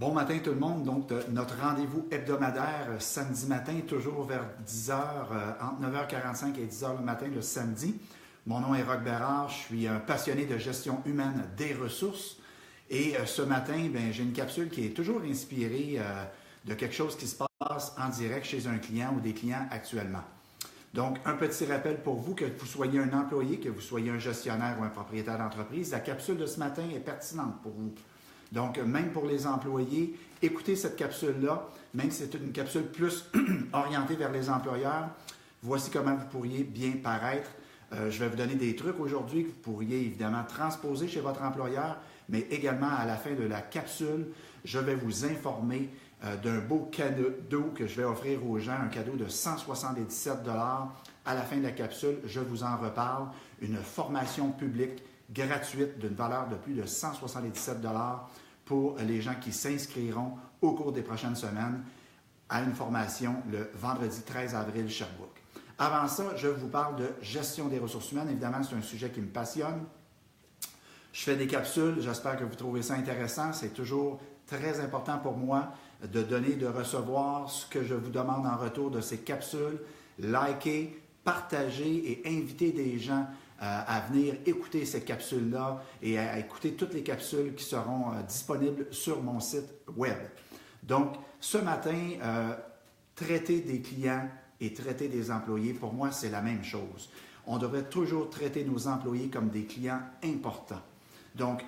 Bon matin tout le monde. Donc, notre rendez-vous hebdomadaire samedi matin, toujours vers 10h, entre 9h45 et 10h le matin le samedi. Mon nom est Roch Bérard, je suis un passionné de gestion humaine des ressources. Et ce matin, j'ai une capsule qui est toujours inspirée de quelque chose qui se passe en direct chez un client ou des clients actuellement. Donc, un petit rappel pour vous, que vous soyez un employé, que vous soyez un gestionnaire ou un propriétaire d'entreprise, la capsule de ce matin est pertinente pour vous. Donc, même pour les employés, écoutez cette capsule-là, même si c'est une capsule plus orientée vers les employeurs. Voici comment vous pourriez bien paraître. Je vais vous donner des trucs aujourd'hui que vous pourriez évidemment transposer chez votre employeur, mais également à la fin de la capsule, je vais vous informer d'un beau cadeau que je vais offrir aux gens, un cadeau de 177 $ à la fin de la capsule. Je vous en reparle. Une formation publique gratuite d'une valeur de plus de 177 $ pour les gens qui s'inscriront au cours des prochaines semaines à une formation le vendredi 13 avril Sherbrooke. Avant ça, je vous parle de gestion des ressources humaines. Évidemment, c'est un sujet qui me passionne. Je fais des capsules, j'espère que vous trouvez ça intéressant. C'est toujours très important pour moi de donner, de recevoir ce que je vous demande en retour de ces capsules. Likez, partagez et invitez des gens à venir écouter ces capsules-là et à écouter toutes les capsules qui seront disponibles sur mon site web. Donc, ce matin, traiter des clients et traiter des employés, pour moi, c'est la même chose. On devrait toujours traiter nos employés comme des clients importants. Donc,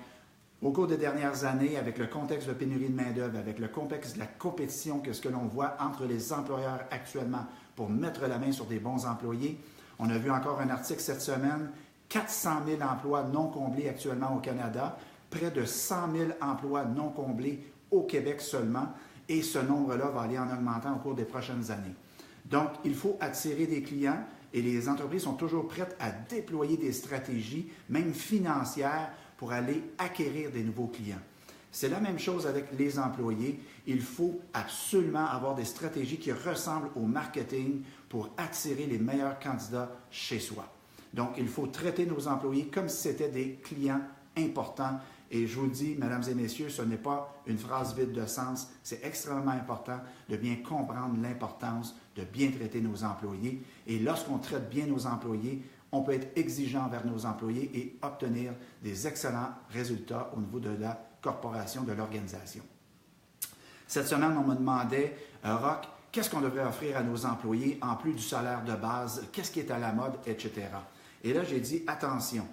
au cours des dernières années, avec le contexte de pénurie de main-d'œuvre, avec le contexte de la compétition, qu'est-ce que l'on voit entre les employeurs actuellement pour mettre la main sur des bons employés, on a vu encore un article cette semaine, 400 000 emplois non comblés actuellement au Canada, près de 100 000 emplois non comblés au Québec seulement, et ce nombre-là va aller en augmentant au cours des prochaines années. Donc, il faut attirer des clients et les entreprises sont toujours prêtes à déployer des stratégies, même financières, pour aller acquérir des nouveaux clients. C'est la même chose avec les employés. Il faut absolument avoir des stratégies qui ressemblent au marketing pour attirer les meilleurs candidats chez soi. Donc, il faut traiter nos employés comme si c'était des clients importants. Et je vous le dis, mesdames et messieurs, ce n'est pas une phrase vide de sens. C'est extrêmement important de bien comprendre l'importance de bien traiter nos employés. Et lorsqu'on traite bien nos employés, on peut être exigeant envers nos employés et obtenir des excellents résultats au niveau de la corporation, de l'organisation. Cette semaine, on me demandait, Roch, qu'est-ce qu'on devrait offrir à nos employés en plus du salaire de base, qu'est-ce qui est à la mode, etc. Et là, j'ai dit, attention,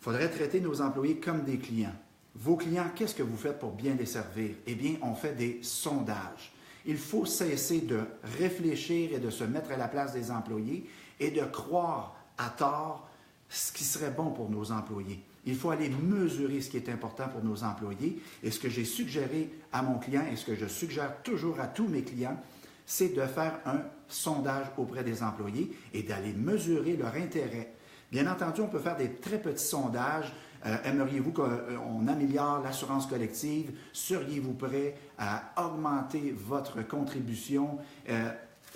il faudrait traiter nos employés comme des clients. Vos clients, qu'est-ce que vous faites pour bien les servir? Eh bien, on fait des sondages. Il faut cesser de réfléchir et de se mettre à la place des employés et de croire à tort ce qui serait bon pour nos employés. Il faut aller mesurer ce qui est important pour nos employés. Et ce que j'ai suggéré à mon client et ce que je suggère toujours à tous mes clients, c'est de faire un sondage auprès des employés et d'aller mesurer leur intérêt. Bien entendu, on peut faire des très petits sondages. Aimeriez-vous qu'on améliore l'assurance collective? Seriez-vous prêt à augmenter votre contribution?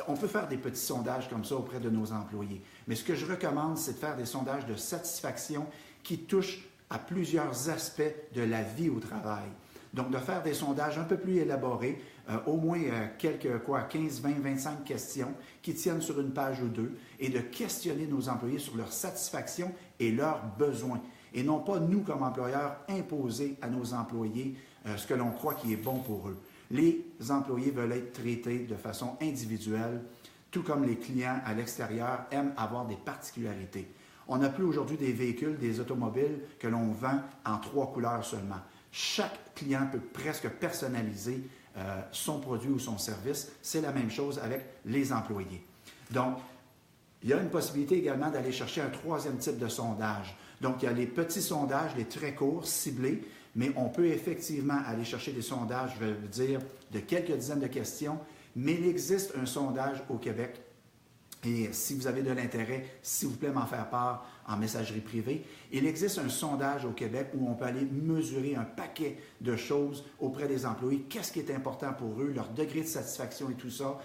On peut faire des petits sondages comme ça auprès de nos employés. Mais ce que je recommande, c'est de faire des sondages de satisfaction qui touchent à plusieurs aspects de la vie au travail. Donc, de faire des sondages un peu plus élaborés, au moins quelques 15, 20, 25 questions qui tiennent sur une page ou deux et de questionner nos employés sur leur satisfaction et leurs besoins. Et non pas nous, comme employeurs, imposer à nos employés ce que l'on croit qui est bon pour eux. Les employés veulent être traités de façon individuelle, tout comme les clients à l'extérieur aiment avoir des particularités. On n'a plus aujourd'hui des véhicules, des automobiles que l'on vend en 3 couleurs seulement. Chaque client peut presque personnaliser son produit ou son service. C'est la même chose avec les employés. Donc, il y a une possibilité également d'aller chercher un troisième type de sondage. Donc, il y a les petits sondages, les très courts, ciblés, mais on peut effectivement aller chercher des sondages, je vais vous dire, de quelques dizaines de questions, mais il existe un sondage au Québec. Et si vous avez de l'intérêt, s'il vous plaît, m'en faire part en messagerie privée. Il existe un sondage au Québec où on peut aller mesurer un paquet de choses auprès des employés. Qu'est-ce qui est important pour eux, leur degré de satisfaction et tout ça.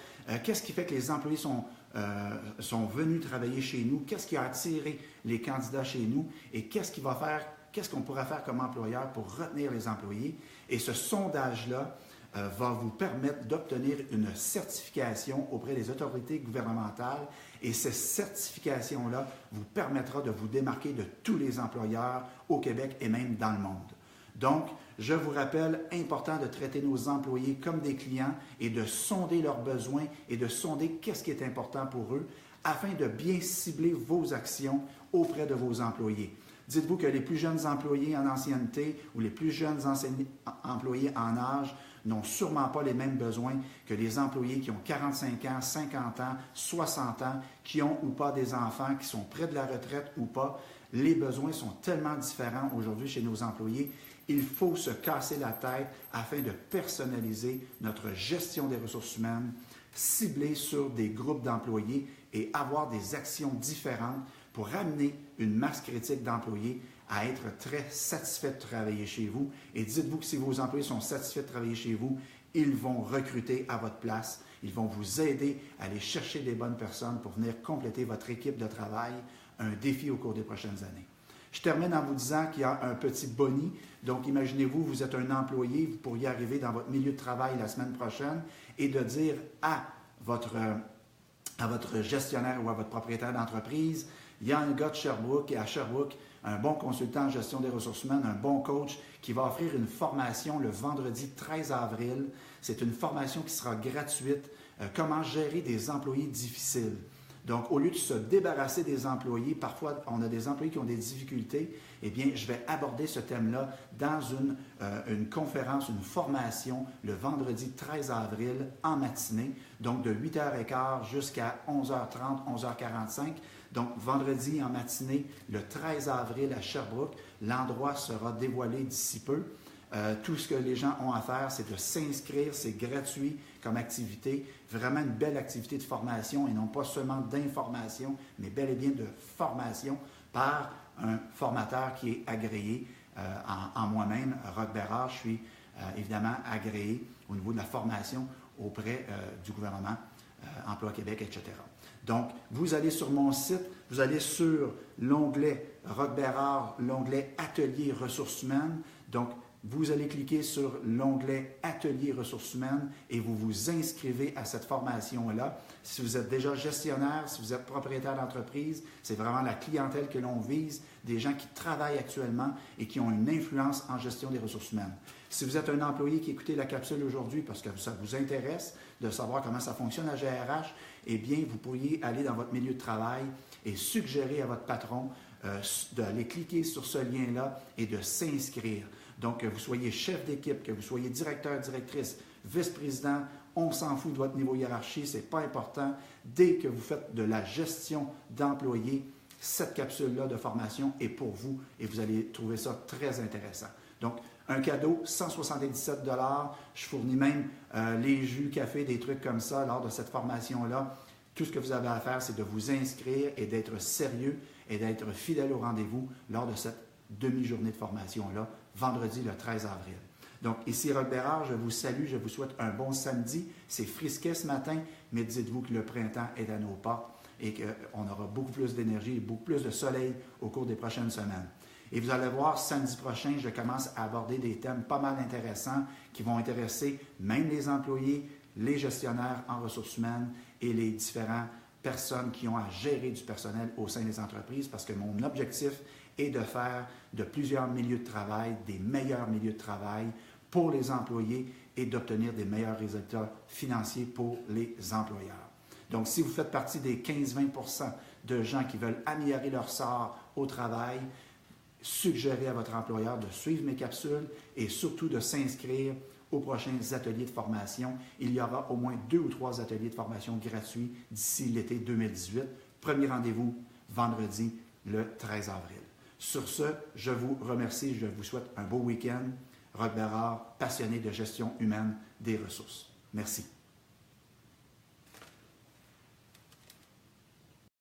Qu'est-ce qui fait que les employés sont venus travailler chez nous? Qu'est-ce qui a attiré les candidats chez nous? Et qu'est-ce qui va faire qu'est-ce qu'on pourrait faire comme employeur pour retenir les employés. Et ce sondage-là va vous permettre d'obtenir une certification auprès des autorités gouvernementales. Et cette certification-là vous permettra de vous démarquer de tous les employeurs au Québec et même dans le monde. Donc, je vous rappelle, important de traiter nos employés comme des clients et de sonder leurs besoins et de sonder qu'est-ce qui est important pour eux afin de bien cibler vos actions auprès de vos employés. Dites-vous que les plus jeunes employés en ancienneté ou les plus jeunes employés en âge n'ont sûrement pas les mêmes besoins que les employés qui ont 45 ans, 50 ans, 60 ans, qui ont ou pas des enfants, qui sont près de la retraite ou pas. Les besoins sont tellement différents aujourd'hui chez nos employés. Il faut se casser la tête afin de personnaliser notre gestion des ressources humaines, cibler sur des groupes d'employés et avoir des actions différentes pour amener une masse critique d'employés à être très satisfaits de travailler chez vous. Et dites-vous que si vos employés sont satisfaits de travailler chez vous, ils vont recruter à votre place. Ils vont vous aider à aller chercher des bonnes personnes pour venir compléter votre équipe de travail, un défi au cours des prochaines années. Je termine en vous disant qu'il y a un petit boni. Donc, imaginez-vous, vous êtes un employé, vous pourriez arriver dans votre milieu de travail la semaine prochaine et de dire à votre gestionnaire ou à votre propriétaire d'entreprise, il y a un gars de Sherbrooke et à Sherbrooke, un bon consultant en gestion des ressources humaines, un bon coach qui va offrir une formation le vendredi 13 avril. C'est une formation qui sera gratuite. Comment gérer des employés difficiles. Donc, au lieu de se débarrasser des employés, parfois on a des employés qui ont des difficultés, eh bien, je vais aborder ce thème-là dans une conférence, une formation le vendredi 13 avril en matinée, donc de 8h15 jusqu'à 11h30, 11h45. Donc, vendredi en matinée, le 13 avril à Sherbrooke, l'endroit sera dévoilé d'ici peu. Tout ce que les gens ont à faire, c'est de s'inscrire, c'est gratuit comme activité, vraiment une belle activité de formation et non pas seulement d'information, mais bel et bien de formation par un formateur qui est agréé en moi-même, Roch Bérard. Je suis évidemment agréé au niveau de la formation auprès du gouvernement, Emploi Québec, etc. Donc, vous allez sur mon site, vous allez sur l'onglet Roch Bérard, l'onglet Atelier ressources humaines. Donc, vous allez cliquer sur l'onglet Atelier ressources humaines et vous vous inscrivez à cette formation-là. Si vous êtes déjà gestionnaire, si vous êtes propriétaire d'entreprise, c'est vraiment la clientèle que l'on vise, des gens qui travaillent actuellement et qui ont une influence en gestion des ressources humaines. Si vous êtes un employé qui écoutez la capsule aujourd'hui parce que ça vous intéresse de savoir comment ça fonctionne à GRH, eh bien, vous pourriez aller dans votre milieu de travail et suggérer à votre patron d'aller cliquer sur ce lien-là et de s'inscrire. Donc, que vous soyez chef d'équipe, que vous soyez directeur, directrice, vice-président, on s'en fout de votre niveau hiérarchie, ce n'est pas important. Dès que vous faites de la gestion d'employés, cette capsule-là de formation est pour vous et vous allez trouver ça très intéressant. Donc, un cadeau, 177 $. Je fournis même les jus, café, des trucs comme ça lors de cette formation-là. Tout ce que vous avez à faire, c'est de vous inscrire et d'être sérieux et d'être fidèle au rendez-vous lors de cette demi-journée de formation-là, vendredi le 13 avril. Donc, ici Roch Bérard, je vous salue, je vous souhaite un bon samedi. C'est frisquet ce matin, mais dites-vous que le printemps est à nos portes et qu'on aura beaucoup plus d'énergie et beaucoup plus de soleil au cours des prochaines semaines. Et vous allez voir, samedi prochain, je commence à aborder des thèmes pas mal intéressants qui vont intéresser même les employés, les gestionnaires en ressources humaines et les différentes personnes qui ont à gérer du personnel au sein des entreprises parce que mon objectif est de faire de plusieurs milieux de travail des meilleurs milieux de travail pour les employés et d'obtenir des meilleurs résultats financiers pour les employeurs. Donc, si vous faites partie des 15-20% de gens qui veulent améliorer leur sort au travail, suggérez à votre employeur de suivre mes capsules et surtout de s'inscrire aux prochains ateliers de formation. Il y aura au moins 2 ou 3 ateliers de formation gratuits d'ici l'été 2018. Premier rendez-vous vendredi le 13 avril. Sur ce, je vous remercie, je vous souhaite un beau week-end. Roch Bérard, passionné de gestion humaine des ressources. Merci.